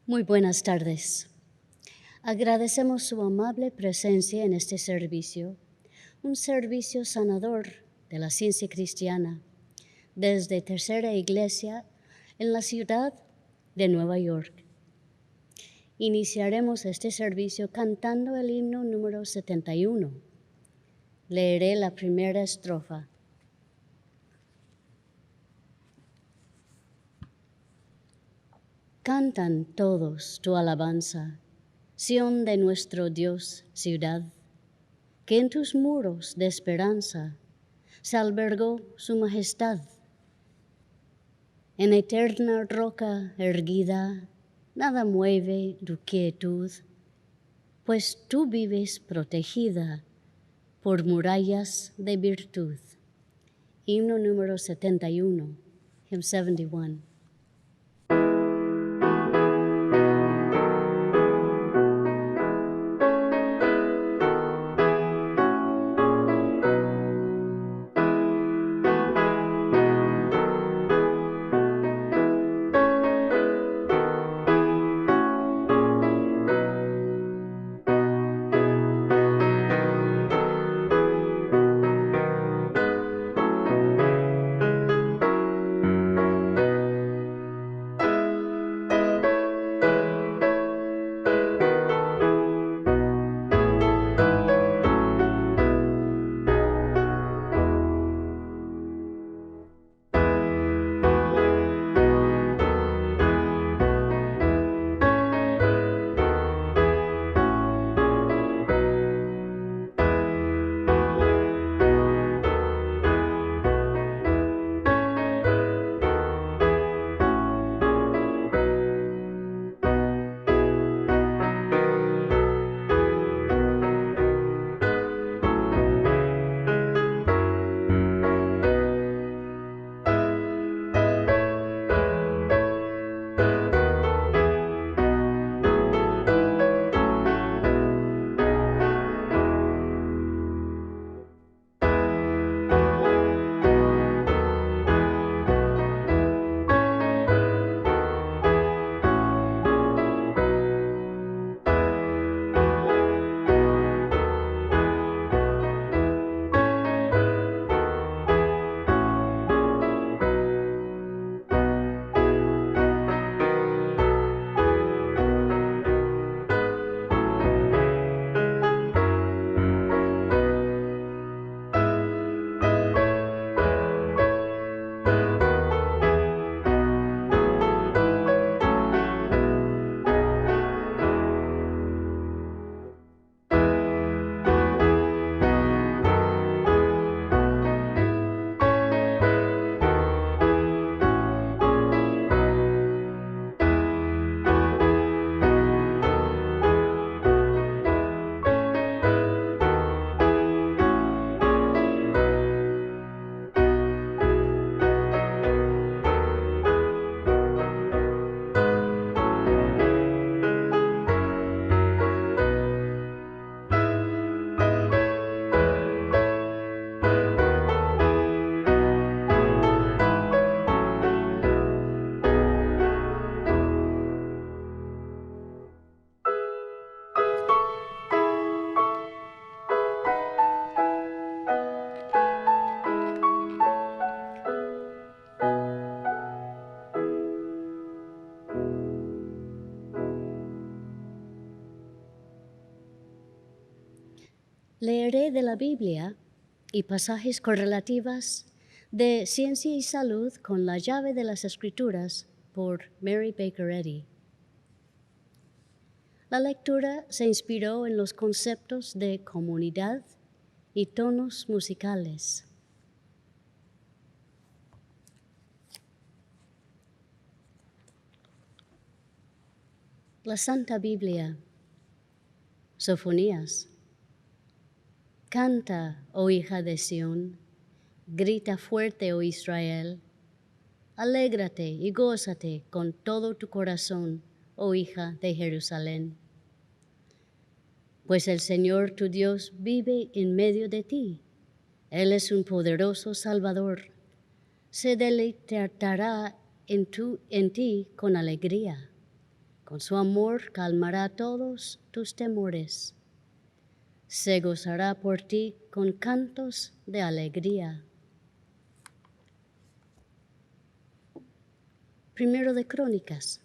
Muy buenas tardes. Agradecemos su amable presencia en este servicio, un servicio sanador de la ciencia cristiana, desde Tercera Iglesia en la ciudad de Nueva York. Iniciaremos este servicio cantando el himno número 71. Leeré la primera estrofa. Cantan todos tu alabanza, Sión de nuestro Dios, ciudad, que en tus muros de esperanza se albergó su majestad. En eterna roca erguida, nada mueve tu quietud, pues tú vives protegida por murallas de virtud. Himno número 71, Hymn 71. Leeré de la Biblia y pasajes correlativas de Ciencia y Salud con la llave de las Escrituras por Mary Baker Eddy. La lectura se inspiró en los conceptos de comunidad y tonos musicales. La Santa Biblia, Sofonías. Canta, oh hija de Sión, grita fuerte, oh Israel. Alégrate y gózate con todo tu corazón, oh hija de Jerusalén. Pues el Señor tu Dios vive en medio de ti. Él es un poderoso Salvador. Se deleitará en ti con alegría Con su amor calmará todos tus temores. Se gozará por ti con cantos de alegría. Primero de Crónicas.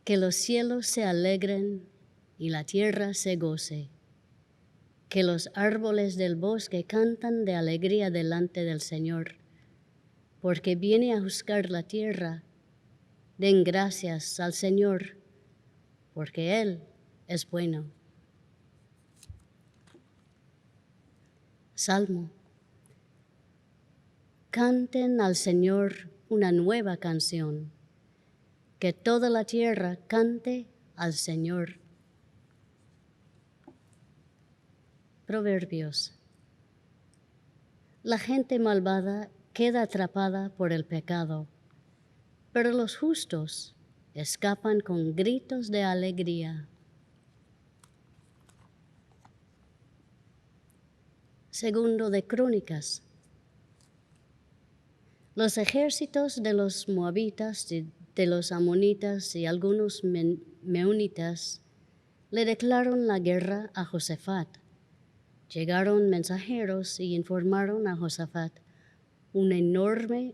Que los cielos se alegren y la tierra se goce. Que los árboles del bosque cantan de alegría delante del Señor, porque viene a juzgar la tierra. Den gracias al Señor, porque Él es bueno. Salmo. Canten al Señor una nueva canción. Que toda la tierra cante al Señor. Proverbios. La gente malvada queda atrapada por el pecado, pero los justos escapan con gritos de alegría. Segundo de Crónicas. Los ejércitos de los moabitas, de los amonitas y algunos meunitas le declararon la guerra a Josafat. Llegaron mensajeros y informaron a Josafat: un enorme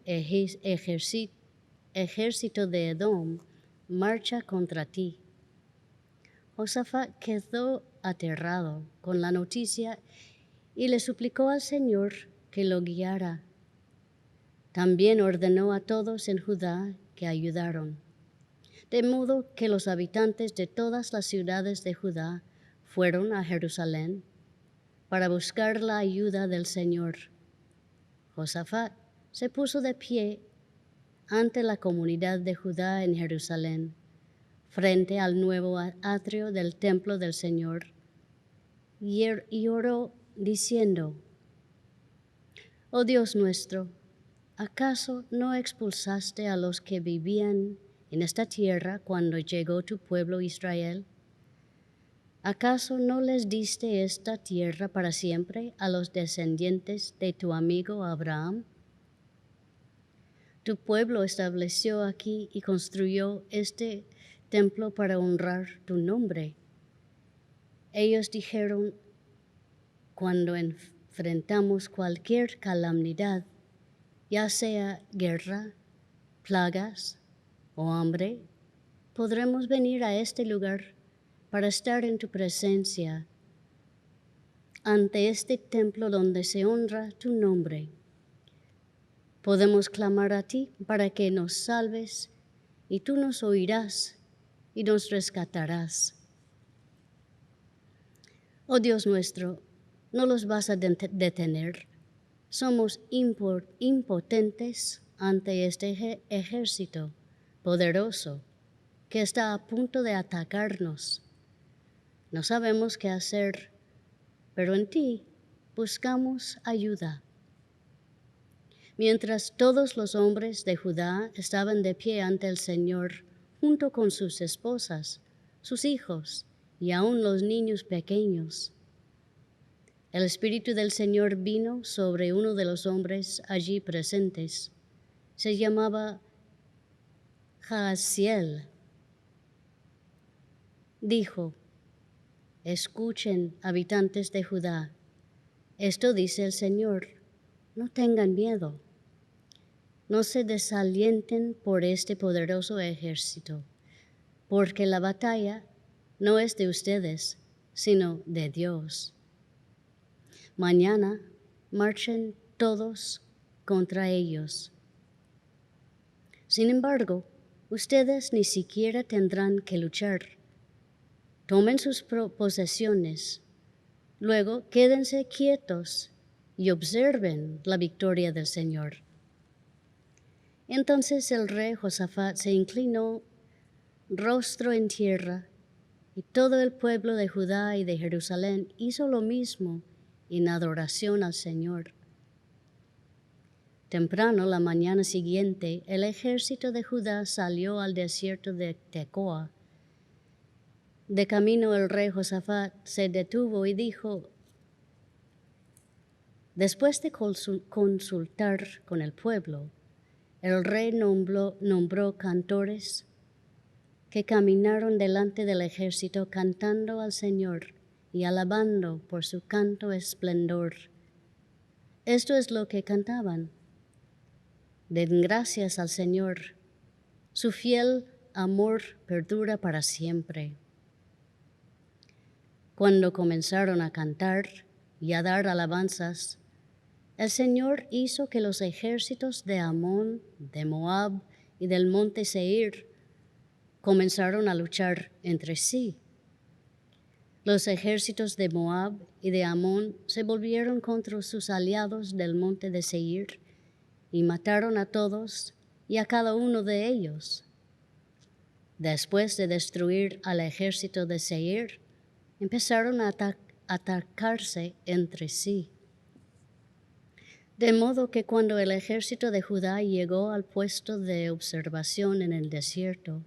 ejército de Edom marcha contra ti. Josafat quedó aterrado con la noticia y le suplicó al Señor que lo guiara. También ordenó a todos en Judá que ayudaron, de modo que los habitantes de todas las ciudades de Judá fueron a Jerusalén para buscar la ayuda del Señor. Josafat se puso de pie ante la comunidad de Judá en Jerusalén, frente al nuevo atrio del templo del Señor, y oró diciendo: Oh Dios nuestro, ¿acaso no expulsaste a los que vivían en esta tierra cuando llegó tu pueblo Israel? ¿Acaso no les diste esta tierra para siempre a los descendientes de tu amigo Abraham? Tu pueblo estableció aquí y construyó este templo para honrar tu nombre. Ellos dijeron: cuando enfrentamos cualquier calamidad, ya sea guerra, plagas o hambre, podremos venir a este lugar para estar en tu presencia, ante este templo donde se honra tu nombre. Podemos clamar a ti para que nos salves, y tú nos oirás y nos rescatarás. Oh Dios nuestro, no los vas a detener. Somos impotentes ante este ejército poderoso que está a punto de atacarnos. No sabemos qué hacer, pero en ti buscamos ayuda. Mientras todos los hombres de Judá estaban de pie ante el Señor, junto con sus esposas, sus hijos y aún los niños pequeños, el Espíritu del Señor vino sobre uno de los hombres allí presentes. Se llamaba Jaasiel. Dijo: Escuchen, habitantes de Judá, esto dice el Señor: no tengan miedo, no se desalienten por este poderoso ejército, porque la batalla no es de ustedes, sino de Dios. Mañana marchen todos contra ellos. Sin embargo, ustedes ni siquiera tendrán que luchar. Tomen sus posesiones, luego quédense quietos y observen la victoria del Señor. Entonces el rey Josafat se inclinó rostro en tierra, y todo el pueblo de Judá y de Jerusalén hizo lo mismo en adoración al Señor. Temprano la mañana siguiente, el ejército de Judá salió al desierto de Tecoa. De camino el rey Josafat se detuvo y dijo: después de consultar con el pueblo, el rey nombró cantores que caminaron delante del ejército cantando al Señor y alabando por su canto esplendor. Esto es lo que cantaban. Den gracias al Señor. Su fiel amor perdura para siempre. Cuando comenzaron a cantar y a dar alabanzas, el Señor hizo que los ejércitos de Amón, de Moab y del monte Seir comenzaron a luchar entre sí. Los ejércitos de Moab y de Amón se volvieron contra sus aliados del monte de Seir y mataron a todos y a cada uno de ellos. Después de destruir al ejército de Seir, empezaron a atacarse entre sí. De modo que cuando el ejército de Judá llegó al puesto de observación en el desierto,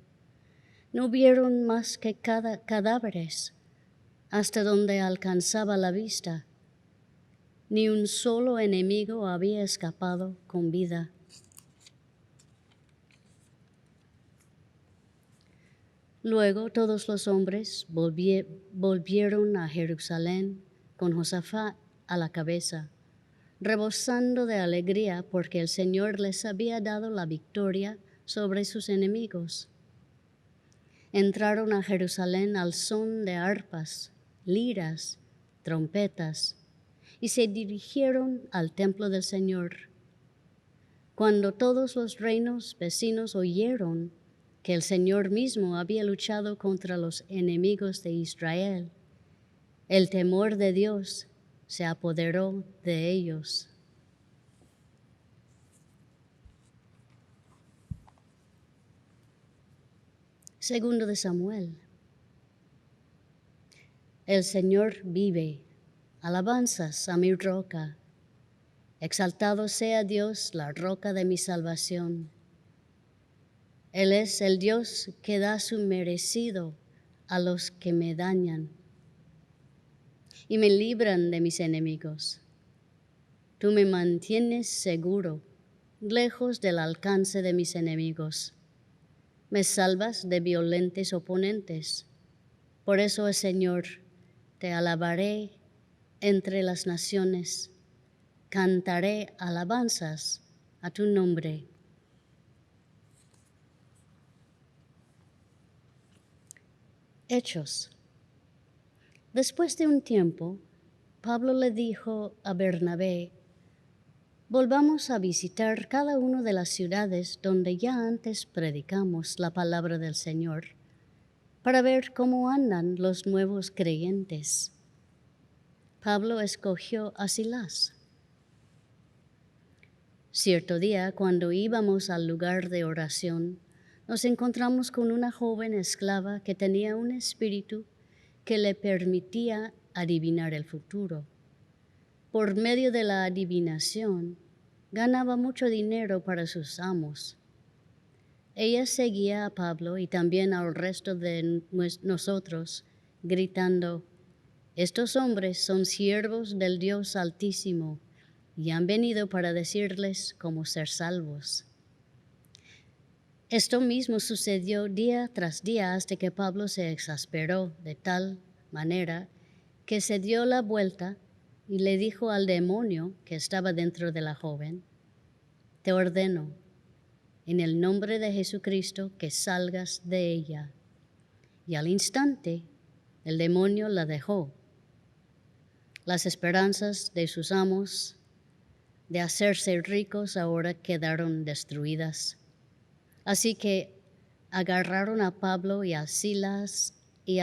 no vieron más que cadáveres hasta donde alcanzaba la vista. Ni un solo enemigo había escapado con vida. Luego todos los hombres volvieron a Jerusalén con Josafat a la cabeza, rebosando de alegría porque el Señor les había dado la victoria sobre sus enemigos. Entraron a Jerusalén al son de arpas, liras, trompetas, y se dirigieron al templo del Señor. Cuando todos los reinos vecinos oyeron que el Señor mismo había luchado contra los enemigos de Israel, el temor de Dios se apoderó de ellos. Segundo de Samuel. El Señor vive, alabanzas a mi roca. Exaltado sea Dios, la roca de mi salvación. Él es el Dios que da su merecido a los que me dañan y me libran de mis enemigos. Tú me mantienes seguro, lejos del alcance de mis enemigos. Me salvas de violentos oponentes. Por eso, Señor, te alabaré entre las naciones. Cantaré alabanzas a tu nombre. Hechos. Después de un tiempo, Pablo le dijo a Bernabé: volvamos a visitar cada una de las ciudades donde ya antes predicamos la palabra del Señor, para ver cómo andan los nuevos creyentes. Pablo escogió a Silas. Cierto día, cuando íbamos al lugar de oración, nos encontramos con una joven esclava que tenía un espíritu que le permitía adivinar el futuro. Por medio de la adivinación, ganaba mucho dinero para sus amos. Ella seguía a Pablo y también al resto de nosotros, gritando: estos hombres son siervos del Dios Altísimo y han venido para decirles cómo ser salvos. Esto mismo sucedió día tras día hasta que Pablo se exasperó de tal manera que se dio la vuelta y le dijo al demonio que estaba dentro de la joven: te ordeno, en el nombre de Jesucristo, que salgas de ella. Y al instante, el demonio la dejó. Las esperanzas de sus amos de hacerse ricos ahora quedaron destruidas. Así que agarraron a Pablo y a Silas y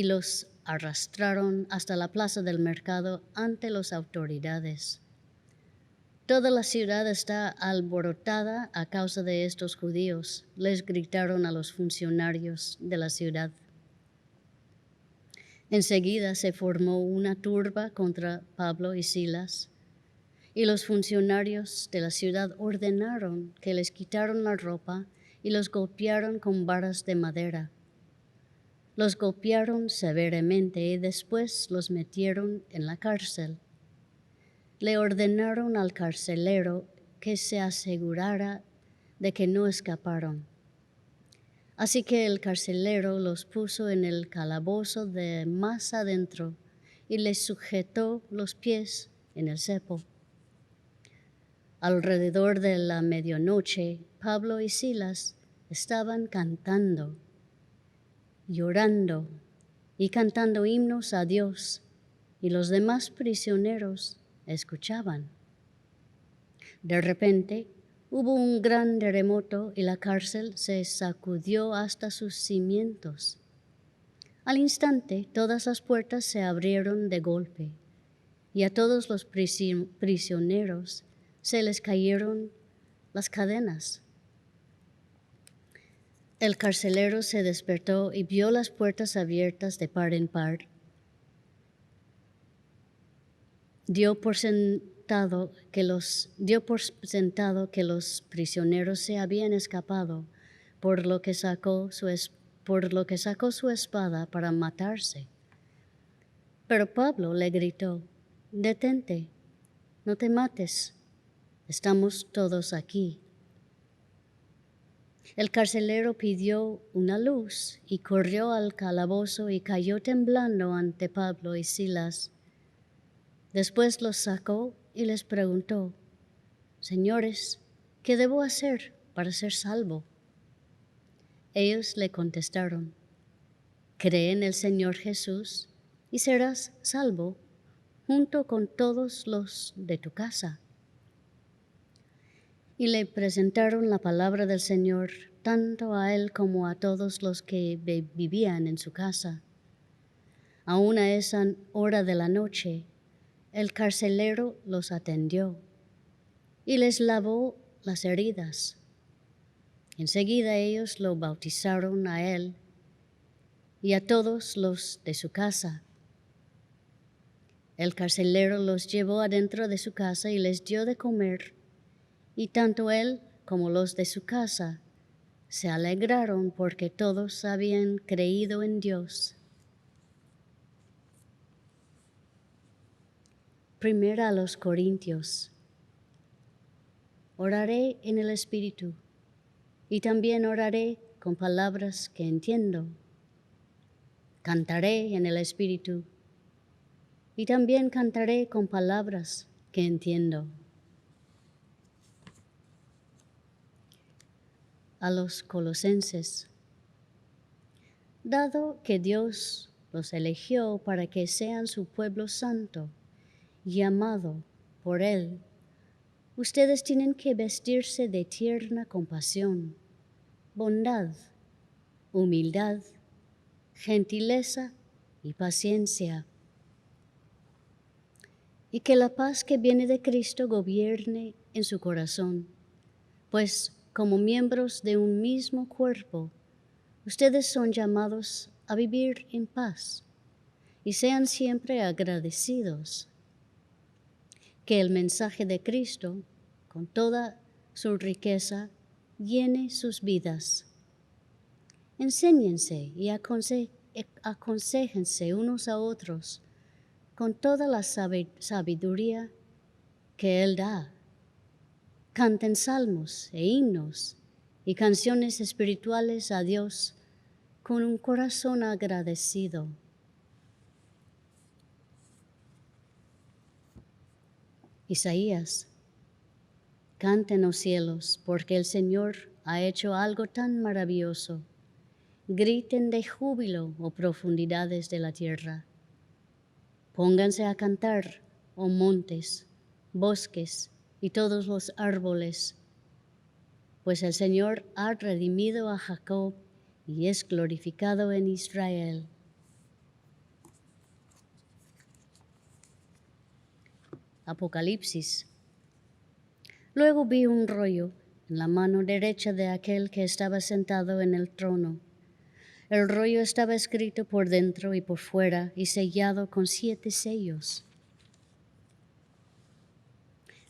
los arrastraron hasta la plaza del mercado ante las autoridades. Toda la ciudad está alborotada a causa de estos judíos, les gritaron a los funcionarios de la ciudad. Enseguida se formó una turba contra Pablo y Silas, y los funcionarios de la ciudad ordenaron que les quitaran la ropa y los golpearon con varas de madera. Los golpearon severamente y después los metieron en la cárcel. Le ordenaron al carcelero que se asegurara de que no escaparon. Así que el carcelero los puso en el calabozo de más adentro y les sujetó los pies en el cepo. Alrededor de la medianoche, Pablo y Silas estaban cantando, llorando y cantando himnos a Dios, y los demás prisioneros escuchaban. De repente, hubo un gran terremoto y la cárcel se sacudió hasta sus cimientos. Al instante, todas las puertas se abrieron de golpe y a todos los prisioneros se les cayeron las cadenas. El carcelero se despertó y vio las puertas abiertas de par en par. Dio por sentado que los prisioneros se habían escapado, por lo que sacó su espada para matarse. Pero Pablo le gritó: «Detente, no te mates, estamos todos aquí». El carcelero pidió una luz y corrió al calabozo y cayó temblando ante Pablo y Silas. Después los sacó y les preguntó: «Señores, ¿qué debo hacer para ser salvo?». Ellos le contestaron: «Cree en el Señor Jesús y serás salvo junto con todos los de tu casa». Y le presentaron la palabra del Señor tanto a él como a todos los que vivían en su casa. Aún a esa hora de la noche, el carcelero los atendió y les lavó las heridas. Enseguida ellos lo bautizaron a él y a todos los de su casa. El carcelero los llevó adentro de su casa y les dio de comer, y tanto él como los de su casa se alegraron porque todos habían creído en Dios. Primera a los Corintios. Oraré en el Espíritu y también oraré con palabras que entiendo. Cantaré en el Espíritu y también cantaré con palabras que entiendo. A los Colosenses. Dado que Dios los eligió para que sean su pueblo santo y amado por Él, ustedes tienen que vestirse de tierna compasión, bondad, humildad, gentileza y paciencia. Y que la paz que viene de Cristo gobierne en su corazón, pues como miembros de un mismo cuerpo, ustedes son llamados a vivir en paz y sean siempre agradecidos. Que el mensaje de Cristo, con toda su riqueza, llene sus vidas. Enséñense y aconséjense unos a otros con toda la sabiduría que Él da. Canten salmos e himnos y canciones espirituales a Dios con un corazón agradecido. Isaías. Canten los cielos, porque el Señor ha hecho algo tan maravilloso. Griten de júbilo, oh profundidades de la tierra. Pónganse a cantar, oh montes, bosques y todos los árboles, pues el Señor ha redimido a Jacob y es glorificado en Israel. Apocalipsis. Luego vi un rollo en la mano derecha de aquel que estaba sentado en el trono. El rollo estaba escrito por dentro y por fuera y sellado con 7 sellos.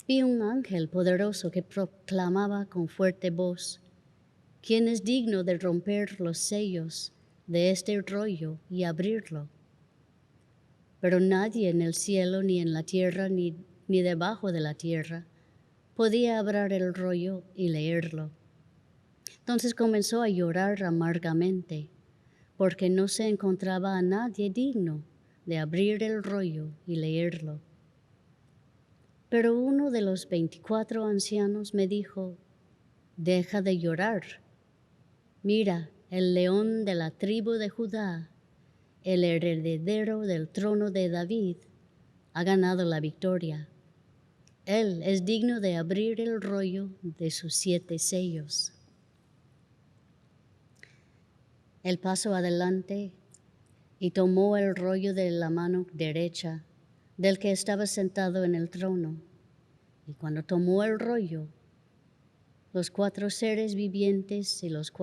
Vi un ángel poderoso que proclamaba con fuerte voz: ¿Quién es digno de romper los sellos de este rollo y abrirlo? Pero nadie en el cielo, ni en la tierra, ni debajo de la tierra podía abrir el rollo y leerlo. Entonces comenzó a llorar amargamente, porque no se encontraba a nadie digno de abrir el rollo y leerlo. Pero uno de los 24 ancianos me dijo: «Deja de llorar. Mira, el león de la tribu de Judá, el heredero del trono de David, ha ganado la victoria. Él es digno de abrir el rollo de sus 7 sellos». Él pasó adelante y tomó el rollo de la mano derecha del que estaba sentado en el trono. Y cuando tomó el rollo, los 4 seres vivientes y los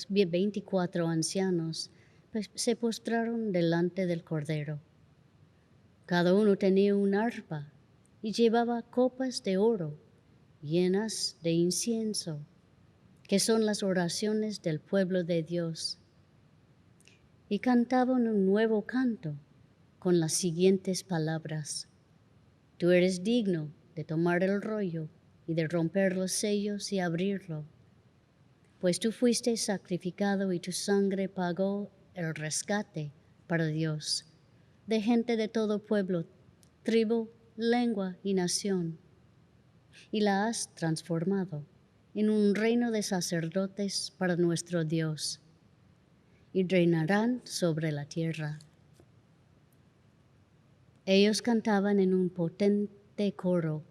24 ancianos se postraron delante del Cordero. Cada uno tenía un arpa y llevaba copas de oro llenas de incienso, que son las oraciones del pueblo de Dios. Y cantaban un nuevo canto con las siguientes palabras: «Tú eres digno de tomar el rollo y de romper los sellos y abrirlo, pues tú fuiste sacrificado y tu sangre pagó el rescate para Dios, de gente de todo pueblo, tribu, lengua y nación, y la has transformado en un reino de sacerdotes para nuestro Dios, y reinarán sobre la tierra». Ellos cantaban en un potente coro: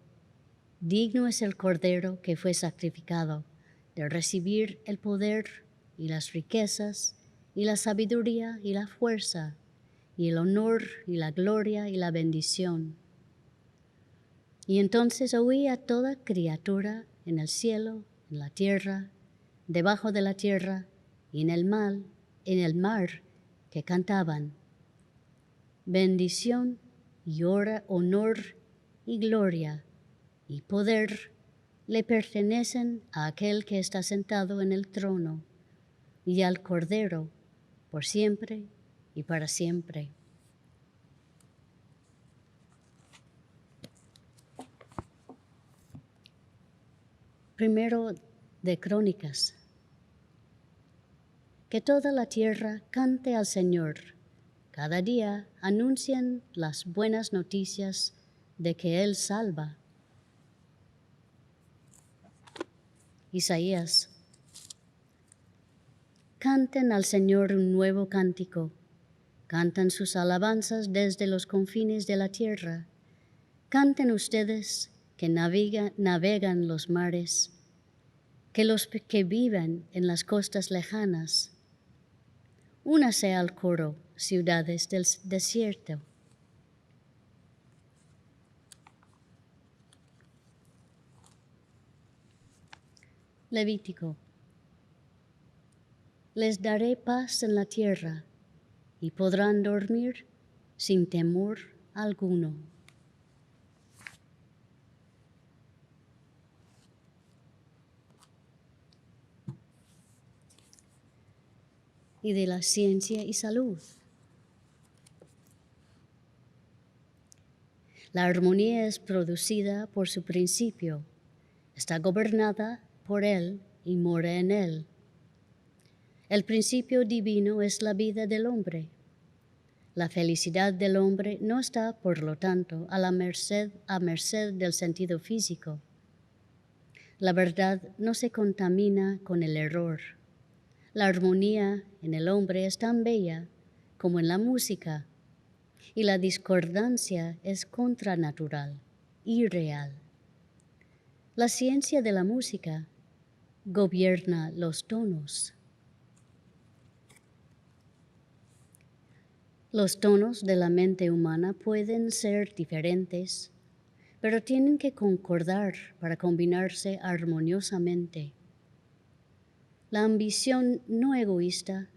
«Digno es el Cordero que fue sacrificado de recibir el poder y las riquezas y la sabiduría y la fuerza y el honor y la gloria y la bendición». Y entonces oí a toda criatura en el cielo, en la tierra, debajo de la tierra y en el mar, que cantaban: «Bendición y honor y gloria y poder le pertenecen a aquel que está sentado en el trono y al Cordero, por siempre y para siempre». Primero de Crónicas. Que toda la tierra cante al Señor. Cada día anuncian las buenas noticias de que Él salva. Isaías. Canten al Señor un nuevo cántico. Cantan sus alabanzas desde los confines de la tierra. Canten ustedes que navegan los mares, que los que viven en las costas lejanas. Únase al coro, ciudades del desierto. Levítico. Les daré paz en la tierra y podrán dormir sin temor alguno. Y de la ciencia y salud. La armonía es producida por su principio, está gobernada por Él y mora en Él. El principio divino es la vida del hombre. La felicidad del hombre no está, por lo tanto, a merced del sentido físico. La verdad no se contamina con el error. La armonía en el hombre es tan bella como en la música, y la discordancia es contranatural, irreal. La ciencia de la música gobierna los tonos. Los tonos de la mente humana pueden ser diferentes, pero tienen que concordar para combinarse armoniosamente. La ambición no egoísta,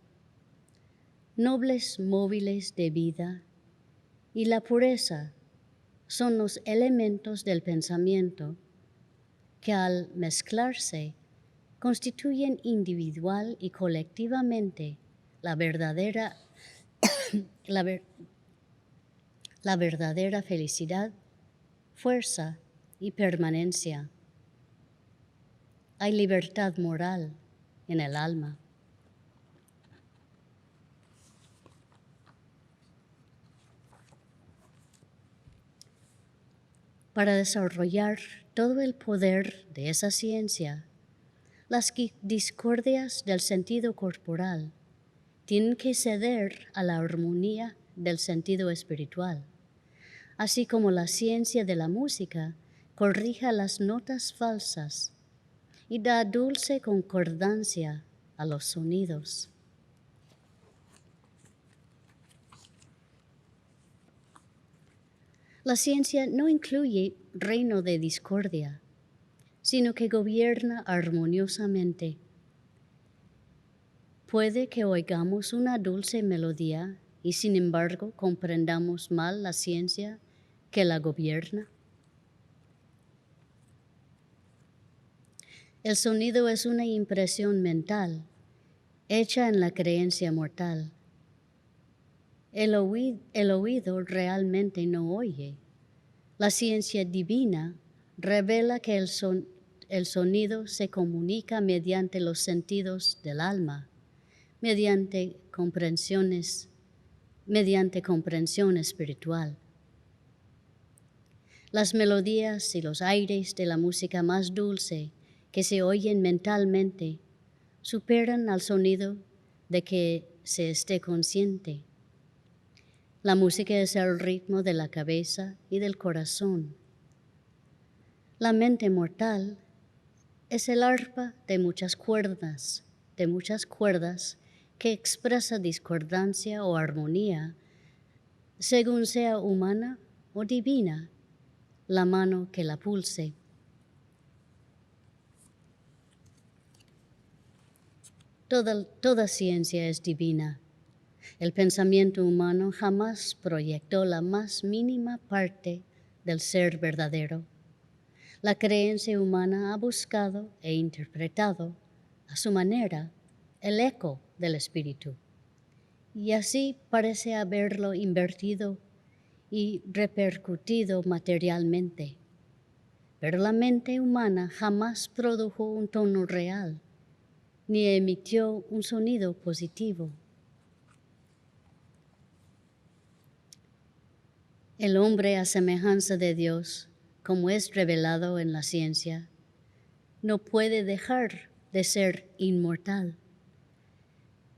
nobles móviles de vida y la pureza son los elementos del pensamiento que al mezclarse constituyen individual y colectivamente la verdadera felicidad, fuerza y permanencia. hay libertad moral en el alma. Para desarrollar todo el poder de esa ciencia, las discordias del sentido corporal tienen que ceder a la armonía del sentido espiritual, así como la ciencia de la música corrija las notas falsas y da dulce concordancia a los sonidos. La ciencia no incluye reino de discordia, sino que gobierna armoniosamente. Puede que oigamos una dulce melodía y sin embargo comprendamos mal la ciencia que la gobierna. El sonido es una impresión mental hecha en la creencia mortal. El oído realmente no oye. La ciencia divina revela que el sonido se comunica mediante los sentidos del alma, mediante comprensión espiritual. Las melodías y los aires de la música más dulce que se oyen mentalmente superan al sonido de que se esté consciente. La música es el ritmo de la cabeza y del corazón. La mente mortal es el arpa de muchas cuerdas que expresa discordancia o armonía, según sea humana o divina, la mano que la pulse. Toda ciencia es divina. El pensamiento humano jamás proyectó la más mínima parte del ser verdadero. La creencia humana ha buscado e interpretado, a su manera, el eco del espíritu, y así parece haberlo invertido y repercutido materialmente. Pero la mente humana jamás produjo un tono real, ni emitió un sonido positivo. El hombre, a semejanza de Dios, como es revelado en la ciencia, no puede dejar de ser inmortal.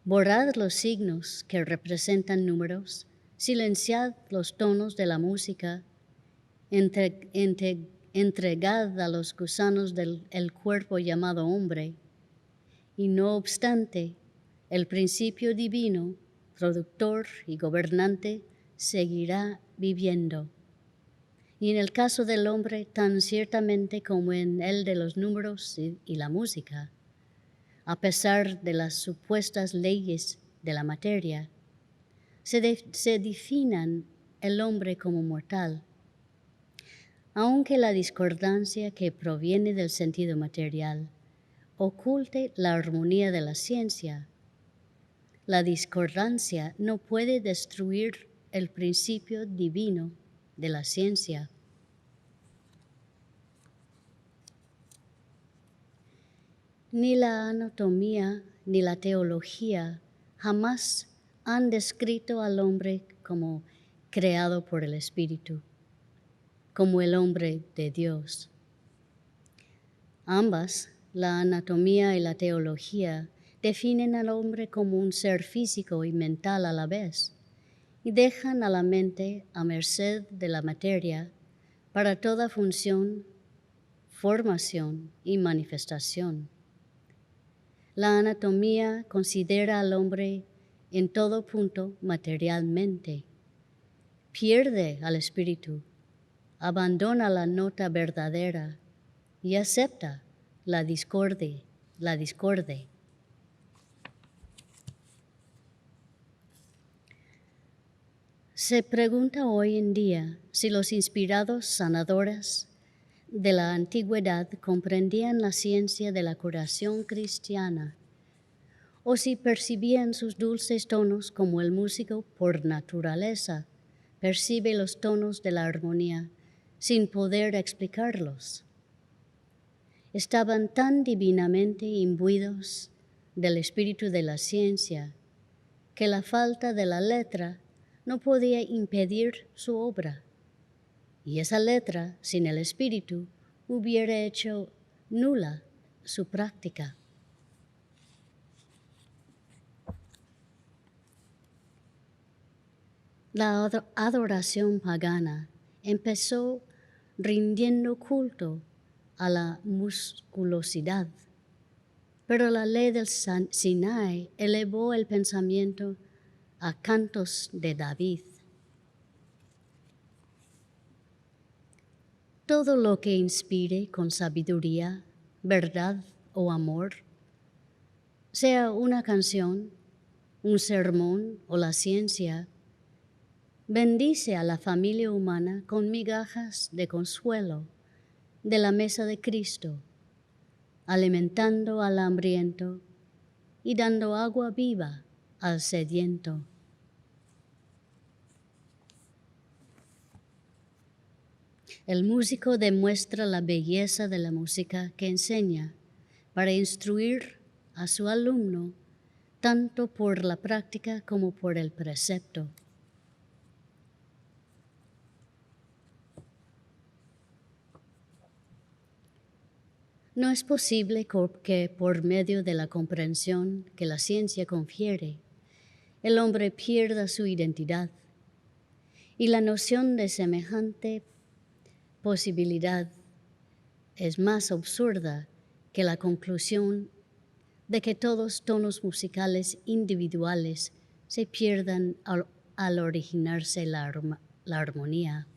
Borrad los signos que representan números, silenciad los tonos de la música, entregad a los gusanos el cuerpo llamado hombre, y no obstante, el principio divino, productor y gobernante, seguirá viviendo. Y en el caso del hombre, tan ciertamente como en el de los números y la música, a pesar de las supuestas leyes de la materia, se definan el hombre como mortal. Aunque la discordancia que proviene del sentido material oculte la armonía de la ciencia, la discordancia no puede destruir el principio divino de la ciencia. Ni la anatomía ni la teología jamás han descrito al hombre como creado por el Espíritu, como el hombre de Dios. Ambas, la anatomía y la teología, definen al hombre como un ser físico y mental a la vez, y dejan a la mente a merced de la materia para toda función, formación y manifestación. La anatomía considera al hombre en todo punto materialmente, pierde al espíritu, abandona la nota verdadera y acepta la discordia. Se pregunta hoy en día si los inspirados sanadores de la antigüedad comprendían la ciencia de la curación cristiana o si percibían sus dulces tonos como el músico por naturaleza percibe los tonos de la armonía sin poder explicarlos. estaban tan divinamente imbuidos del espíritu de la ciencia que la falta de la letra no podía impedir su obra. Y esa letra, sin el espíritu, hubiera hecho nula su práctica. La adoración pagana empezó rindiendo culto a la musculosidad, pero la ley del Sinai elevó el pensamiento a cantos de David. Todo lo que inspire con sabiduría, verdad o amor, sea una canción, un sermón o la ciencia, bendice a la familia humana con migajas de consuelo de la mesa de Cristo, alimentando al hambriento y dando agua viva al sediento. El músico demuestra la belleza de la música que enseña para instruir a su alumno tanto por la práctica como por el precepto. No es posible que por medio de la comprensión que la ciencia confiere, el hombre pierda su identidad y la noción de semejante posibilidad es más absurda que la conclusión de que todos tonos musicales individuales se pierdan al originarse la armonía.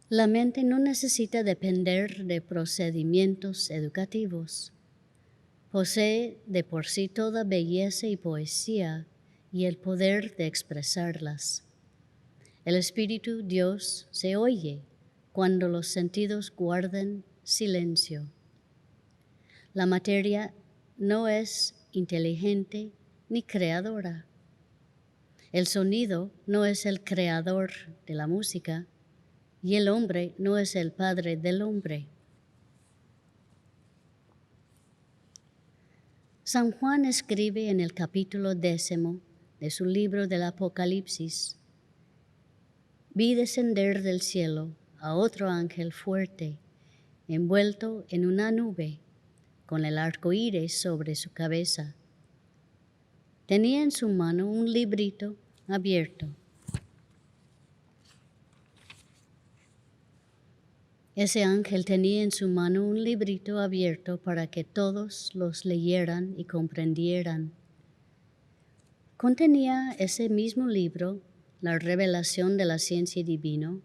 La mente no necesita depender de procedimientos educativos. Posee de por sí toda belleza y poesía y el poder de expresarlas. El Espíritu Dios se oye cuando los sentidos guardan silencio. La materia no es inteligente ni creadora. El sonido no es el creador de la música y el hombre no es el padre del hombre. San Juan escribe en el capítulo 10 de su libro del Apocalipsis: vi descender del cielo a otro ángel fuerte, envuelto en una nube, con el arco iris sobre su cabeza. Tenía en su mano un librito abierto. Ese ángel tenía en su mano un librito abierto para que todos los leyeran y comprendieran. Contenía ese mismo libro la revelación de la ciencia divina,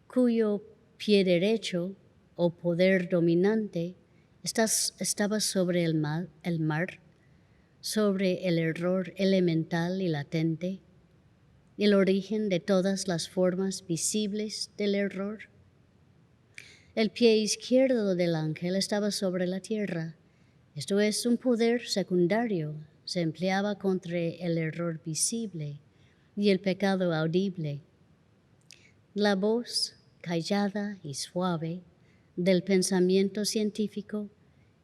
cuyo pie derecho o poder dominante estaba sobre el mar, sobre el error elemental y latente, el origen de todas las formas visibles del error. El pie izquierdo del ángel estaba sobre la tierra. Esto es un poder secundario. Se empleaba contra el error visible y el pecado audible. La voz callada y suave del pensamiento científico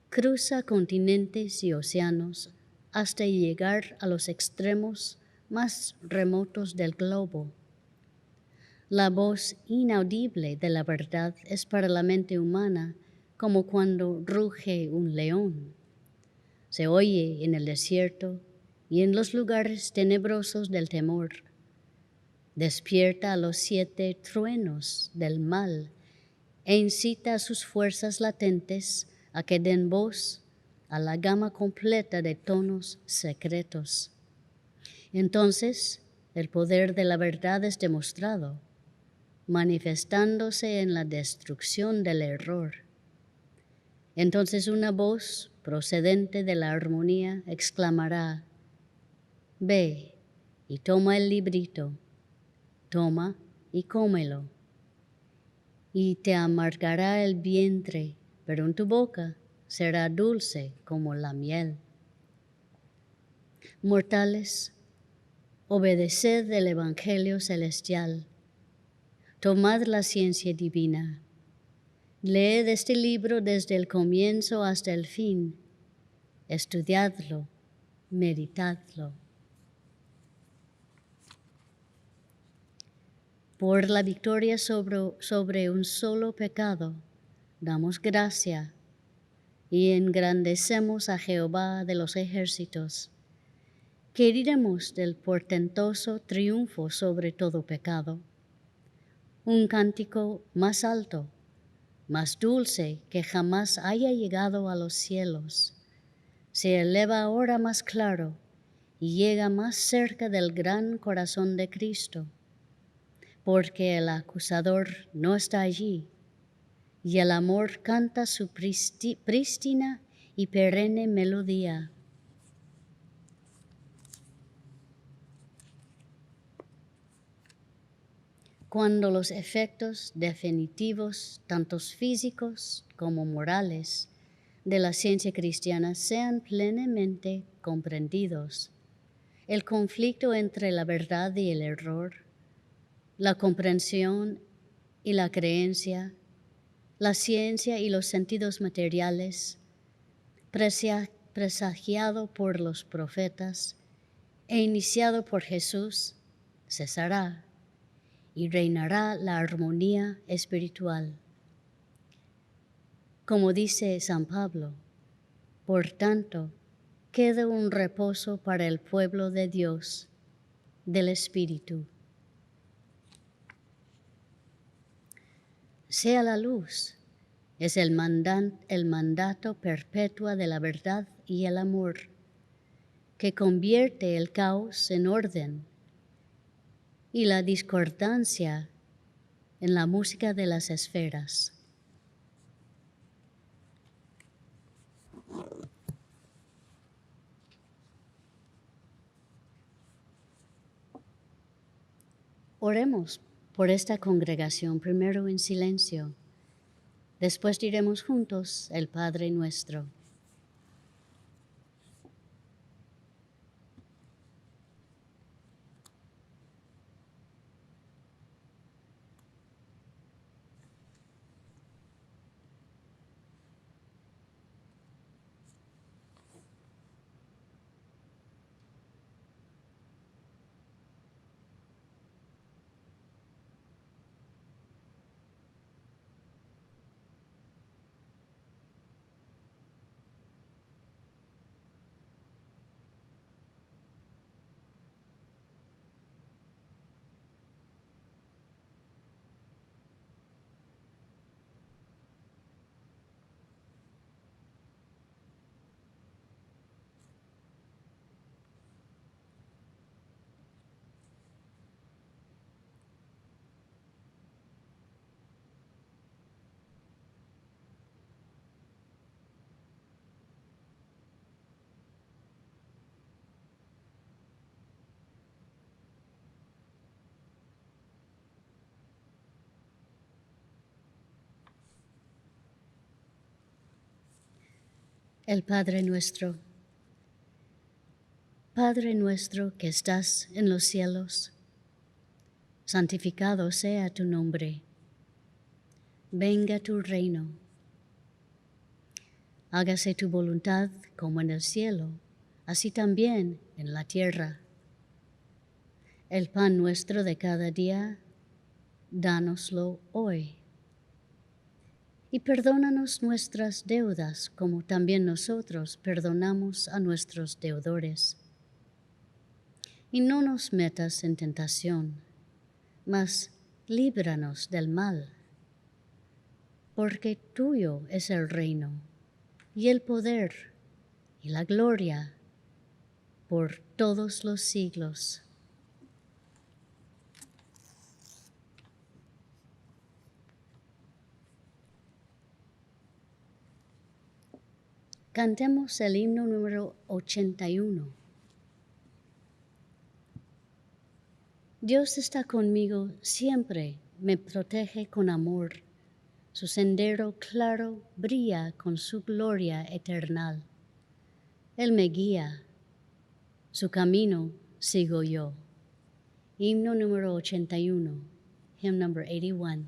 cruza continentes y océanos hasta llegar a los extremos más remotos del globo. La voz inaudible de la verdad es para la mente humana como cuando ruge un león. Se oye en el desierto y en los lugares tenebrosos del temor. Despierta a los 7 truenos del mal e incita a sus fuerzas latentes a que den voz a la gama completa de tonos secretos. Entonces, el poder de la verdad es demostrado, manifestándose en la destrucción del error. Entonces una voz procedente de la armonía exclamará: ve y toma el librito, toma y cómelo, y te amargará el vientre, pero en tu boca será dulce como la miel. Mortales, obedeced el Evangelio celestial, Tomad la ciencia divina. Leed este libro desde el comienzo hasta el fin. Estudiadlo, meditadlo. Por la victoria sobre un solo pecado, damos gracia y engrandecemos a Jehová de los ejércitos. ¿Qué diremos del portentoso triunfo sobre todo pecado? Un cántico más alto, más dulce que jamás haya llegado a los cielos, se eleva ahora más claro y llega más cerca del gran corazón de Cristo, porque el acusador no está allí, y el amor canta su prístina y perenne melodía. Cuando los efectos definitivos, tanto físicos como morales, de la ciencia cristiana sean plenamente comprendidos, el conflicto entre la verdad y el error, la comprensión y la creencia, la ciencia y los sentidos materiales, presagiado por los profetas e iniciado por Jesús, cesará y reinará la armonía espiritual. Como dice San Pablo, por tanto, queda un reposo para el pueblo de Dios, del Espíritu. Sea la luz, es el mandato perpetuo de la verdad y el amor, que convierte el caos en orden y la discordancia en la música de las esferas. Oremos por esta congregación, primero en silencio. Después diremos juntos el Padre Nuestro. El Padre Nuestro. Padre nuestro que estás en los cielos, santificado sea tu nombre. Venga tu reino. Hágase tu voluntad como en el cielo, así también en la tierra. El pan nuestro de cada día, dánoslo hoy. Y perdónanos nuestras deudas, como también nosotros perdonamos a nuestros deudores. Y no nos metas en tentación, mas líbranos del mal, porque tuyo es el reino, y el poder, y la gloria, por todos los siglos. Cantemos el himno número 81. Dios está conmigo siempre, me protege con amor. Su sendero claro brilla con su gloria eternal. Él me guía, su camino sigo yo. Himno número 81. hymn number 81.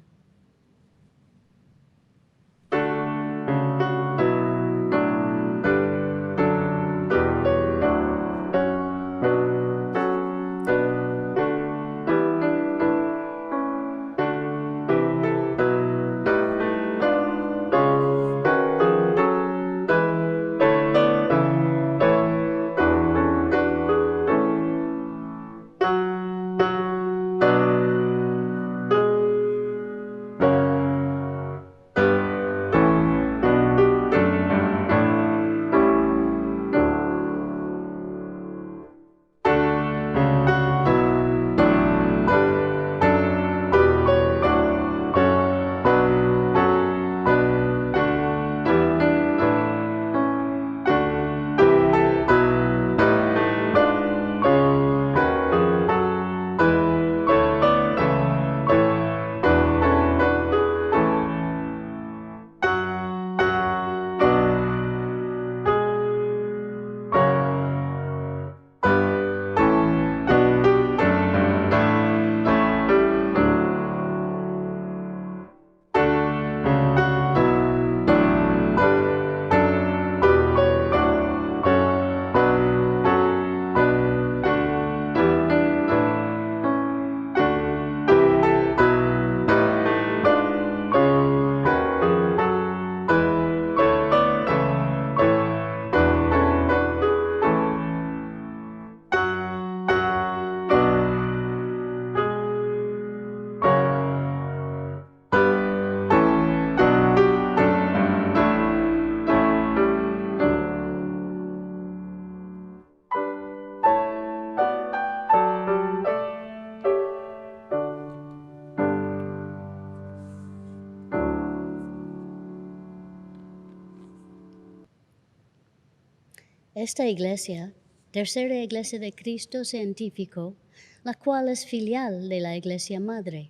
Esta iglesia, tercera iglesia de Cristo científico, la cual es filial de la Iglesia Madre,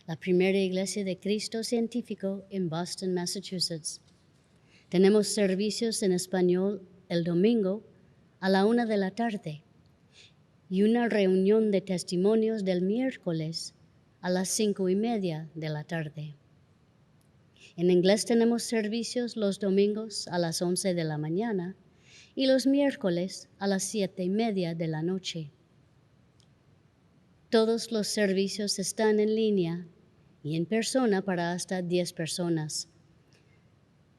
la primera iglesia de Cristo científico en Boston, Massachusetts. Tenemos servicios en español el domingo a la 1 de la tarde y una reunión de testimonios del miércoles a las 5:30 de la tarde. En inglés tenemos servicios los domingos a las 11 de la mañana y los miércoles a las 7:30 de la noche. Todos los servicios están en línea y en persona para hasta 10 personas.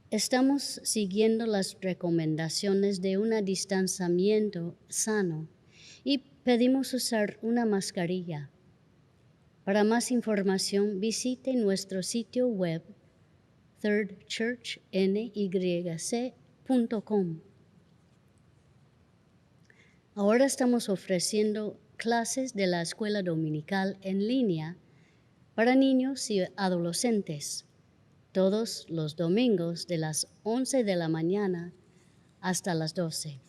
Estamos siguiendo las recomendaciones de un distanciamiento sano y pedimos usar una mascarilla. Para más información, visite nuestro sitio web thirdchurchnyc.com. Ahora estamos ofreciendo clases de la escuela dominical en línea para niños y adolescentes, todos los domingos de las 11 de la mañana hasta las 12.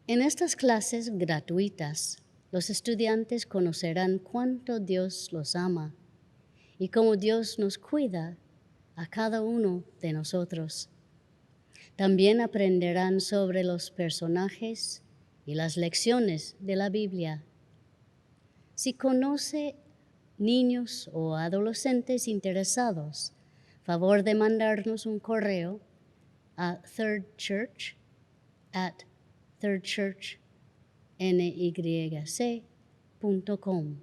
En estas clases gratuitas, los estudiantes conocerán cuánto Dios los ama y cómo Dios nos cuida a cada uno de nosotros. También aprenderán sobre los personajes y las lecciones de la Biblia. Si conoce niños o adolescentes interesados, favor de mandarnos un correo a thirdchurch@thirdchurchnyc.com.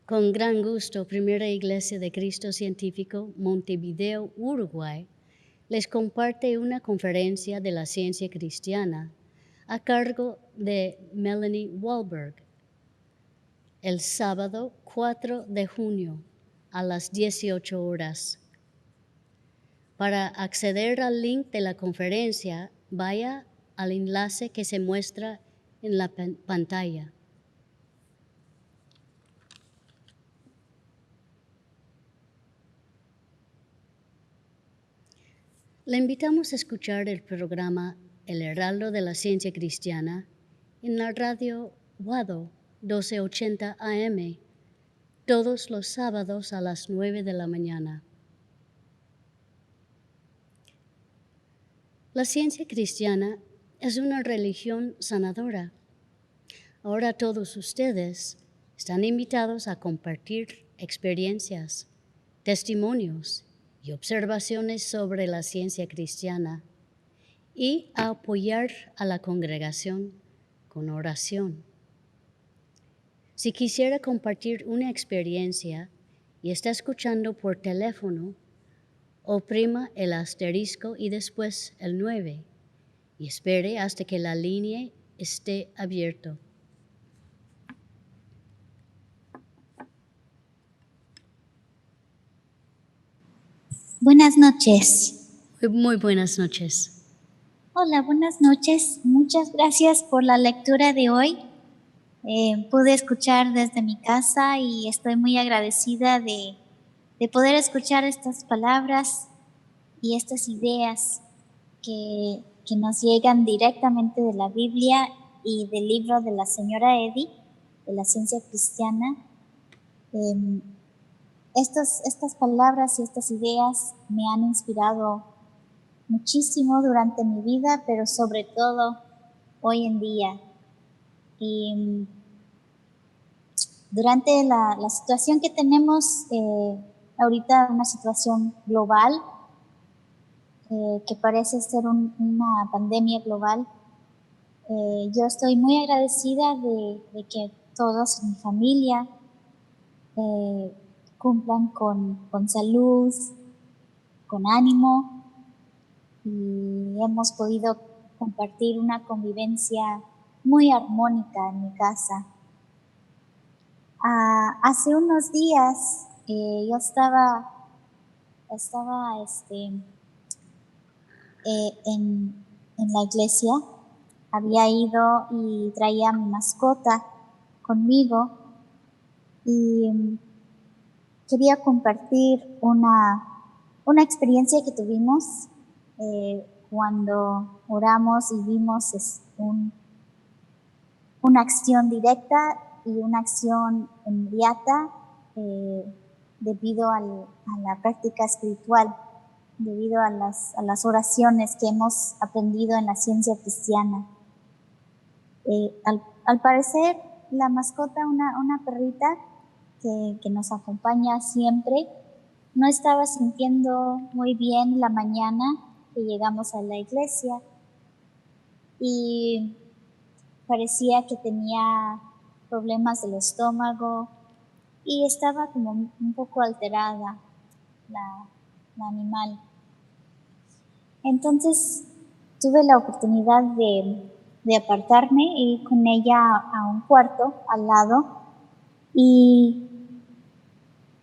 Con gran gusto, Primera Iglesia de Cristo Científico, Montevideo, Uruguay, les comparte una conferencia de la ciencia cristiana a cargo de Melanie Wahlberg, el sábado 4 de junio a las 18 horas. Para acceder al link de la conferencia, vaya al enlace que se muestra en la pantalla. Le invitamos a escuchar el programa El Heraldo de la Ciencia Cristiana en la radio WADO 1280 AM todos los sábados a las 9 de la mañana. La ciencia cristiana es una religión sanadora. Ahora todos ustedes están invitados a compartir experiencias, testimonios y observaciones sobre la ciencia cristiana y a apoyar a la congregación con oración. Si quisiera compartir una experiencia y está escuchando por teléfono, oprima el asterisco y después el 9 y espere hasta que la línea esté abierta. Buenas noches. Muy buenas noches. Hola, buenas noches. Muchas gracias por la lectura de hoy. Pude escuchar desde mi casa y estoy muy agradecida de poder escuchar estas palabras y estas ideas que nos llegan directamente de la Biblia y del libro de la señora Eddy, de la ciencia cristiana. Estas palabras y estas ideas me han inspirado muchísimo durante mi vida, pero sobre todo hoy en día. Y durante la situación que tenemos ahorita, una situación global, que parece ser una pandemia global, yo estoy muy agradecida de que todos en mi familia cumplan con salud, con ánimo, y hemos podido compartir una convivencia muy armónica en mi casa. Hace unos días yo estaba en la iglesia, había ido y traía a mi mascota conmigo y quería compartir una experiencia que tuvimos cuando oramos y vimos una acción directa y una acción inmediata debido a la práctica espiritual, debido a las oraciones que hemos aprendido en la ciencia cristiana. Al parecer, la mascota, una perrita que nos acompaña siempre, no estaba sintiendo muy bien la mañana que llegamos a la iglesia y parecía que tenía problemas del estómago y estaba como un poco alterada la animal. Entonces tuve la oportunidad de apartarme e ir con ella a un cuarto al lado y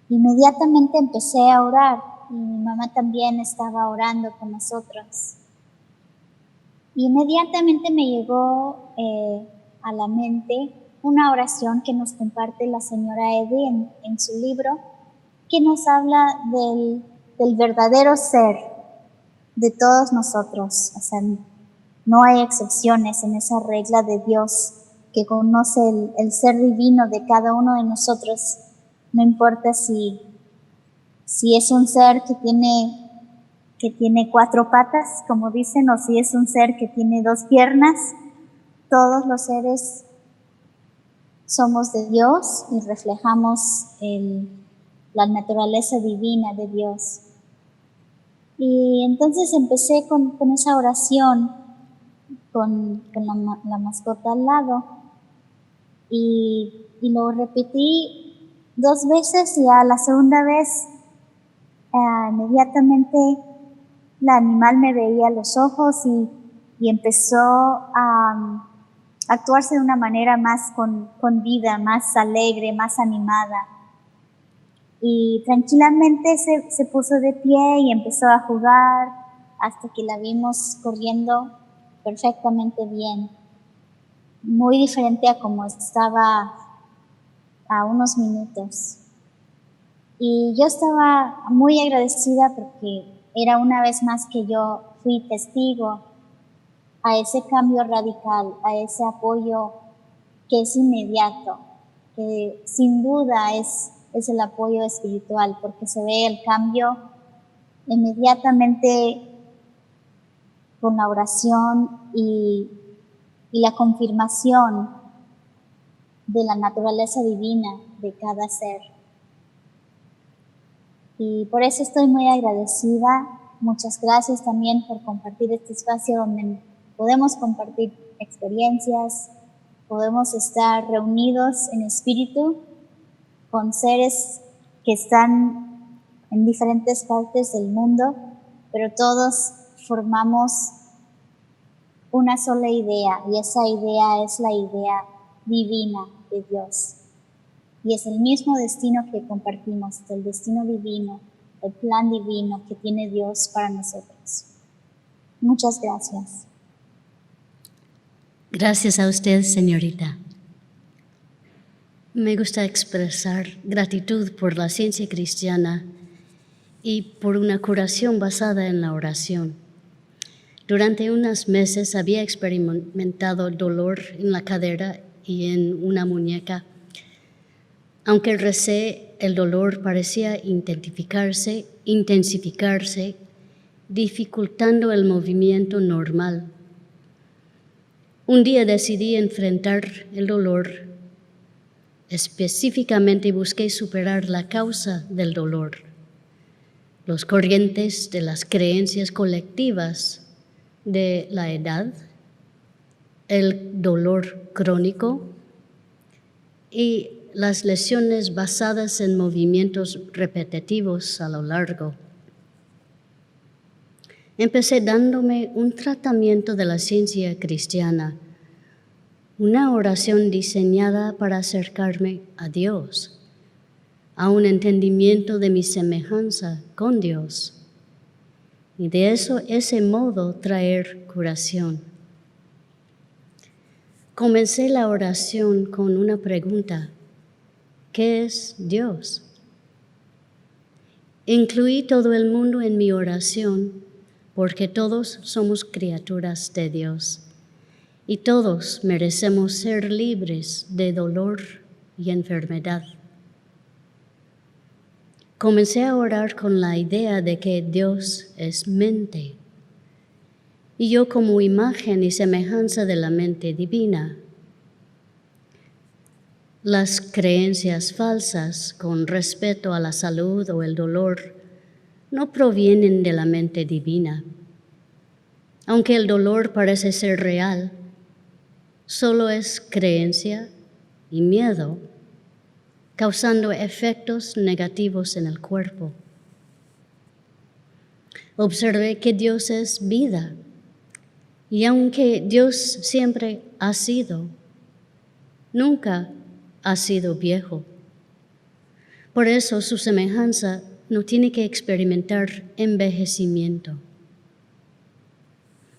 inmediatamente empecé a orar y mi mamá también estaba orando con nosotros. Y inmediatamente me llegó a la mente una oración que nos comparte la señora Eddy en su libro, que nos habla del verdadero ser de todos nosotros. O sea, no hay excepciones en esa regla de Dios que conoce el ser divino de cada uno de nosotros. No importa si es un ser que tiene 4 patas, como dicen, o si es un ser que tiene 2 piernas. Todos los seres somos de Dios y reflejamos la naturaleza divina de Dios. Y entonces empecé con esa oración, con la mascota al lado, y lo repetí 2 veces, y a la segunda vez inmediatamente la animal me veía a los ojos y empezó a actuarse de una manera más con vida, más alegre, más animada. Y tranquilamente se puso de pie y empezó a jugar hasta que la vimos corriendo perfectamente bien. Muy diferente a como estaba a unos minutos. Y yo estaba muy agradecida porque era una vez más que yo fui testigo a ese cambio radical, a ese apoyo que es inmediato, que sin duda es el apoyo espiritual, porque se ve el cambio inmediatamente con la oración y la confirmación de la naturaleza divina de cada ser. Y por eso estoy muy agradecida. Muchas gracias también por compartir este espacio donde podemos compartir experiencias, podemos estar reunidos en espíritu con seres que están en diferentes partes del mundo, pero todos formamos una sola idea, y esa idea es la idea divina de Dios. Y es el mismo destino que compartimos, el destino divino, el plan divino que tiene Dios para nosotros. Muchas gracias. Gracias a usted, señorita. Me gusta expresar gratitud por la ciencia cristiana y por una curación basada en la oración. Durante unos meses había experimentado dolor en la cadera y en una muñeca. Aunque recé, el dolor parecía intensificarse, dificultando el movimiento normal. Un día decidí enfrentar el dolor. Específicamente busqué superar la causa del dolor, los corrientes de las creencias colectivas de la edad, el dolor crónico y las lesiones basadas en movimientos repetitivos a lo largo. Empecé dándome un tratamiento de la ciencia cristiana, una oración diseñada para acercarme a Dios, a un entendimiento de mi semejanza con Dios, y de ese modo traer curación. Comencé la oración con una pregunta: ¿qué es Dios? Incluí todo el mundo en mi oración porque todos somos criaturas de Dios y todos merecemos ser libres de dolor y enfermedad. Comencé a orar con la idea de que Dios es mente y yo como imagen y semejanza de la mente divina. Las creencias falsas con respecto a la salud o el dolor no provienen de la mente divina. Aunque el dolor parece ser real, solo es creencia y miedo, causando efectos negativos en el cuerpo. Observé que Dios es vida, y aunque Dios siempre ha sido, nunca ha sido viejo. Por eso su semejanza no tiene que experimentar envejecimiento.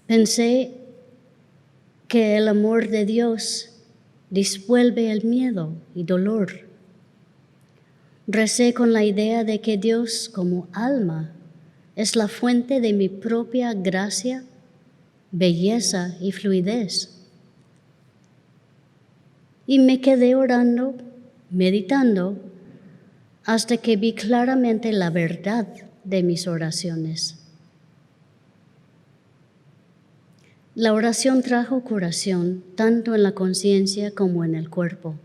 Pensé que el amor de Dios disuelve el miedo y dolor. Recé con la idea de que Dios como alma es la fuente de mi propia gracia, belleza y fluidez. Y me quedé orando, meditando, hasta que vi claramente la verdad de mis oraciones. La oración trajo curación tanto en la conciencia como en el cuerpo.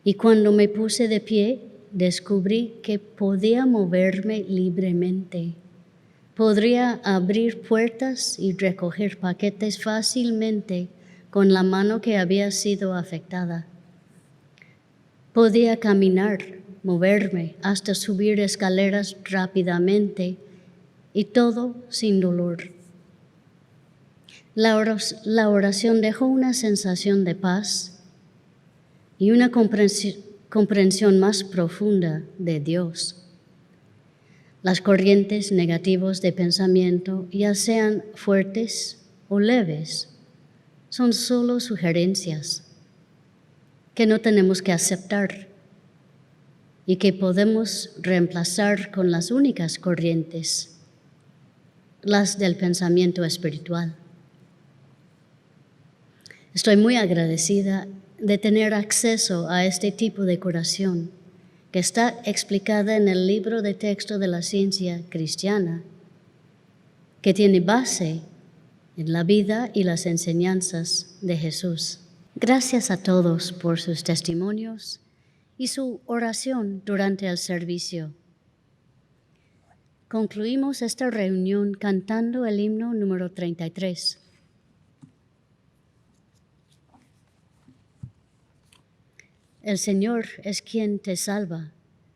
Y cuando me puse de pie, descubrí que podía moverme libremente. Podría abrir puertas y recoger paquetes fácilmente con la mano que había sido afectada. Podía caminar, moverme, hasta subir escaleras rápidamente, y todo sin dolor. La oración dejó una sensación de paz y una comprensión más profunda de Dios. Las corrientes negativas de pensamiento, ya sean fuertes o leves, son solo sugerencias que no tenemos que aceptar y que podemos reemplazar con las únicas corrientes, las del pensamiento espiritual. Estoy muy agradecida de tener acceso a este tipo de curación que está explicada en el libro de texto de la ciencia cristiana, que tiene base en la vida y las enseñanzas de Jesús. Gracias a todos por sus testimonios y su oración durante el servicio. Concluimos esta reunión cantando el himno número 33. El Señor es quien te salva,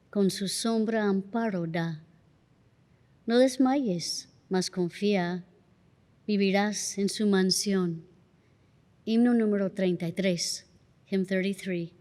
con su sombra amparo da. No desmayes, mas confía, vivirás en su mansión. Himno número 33, Hymn 33.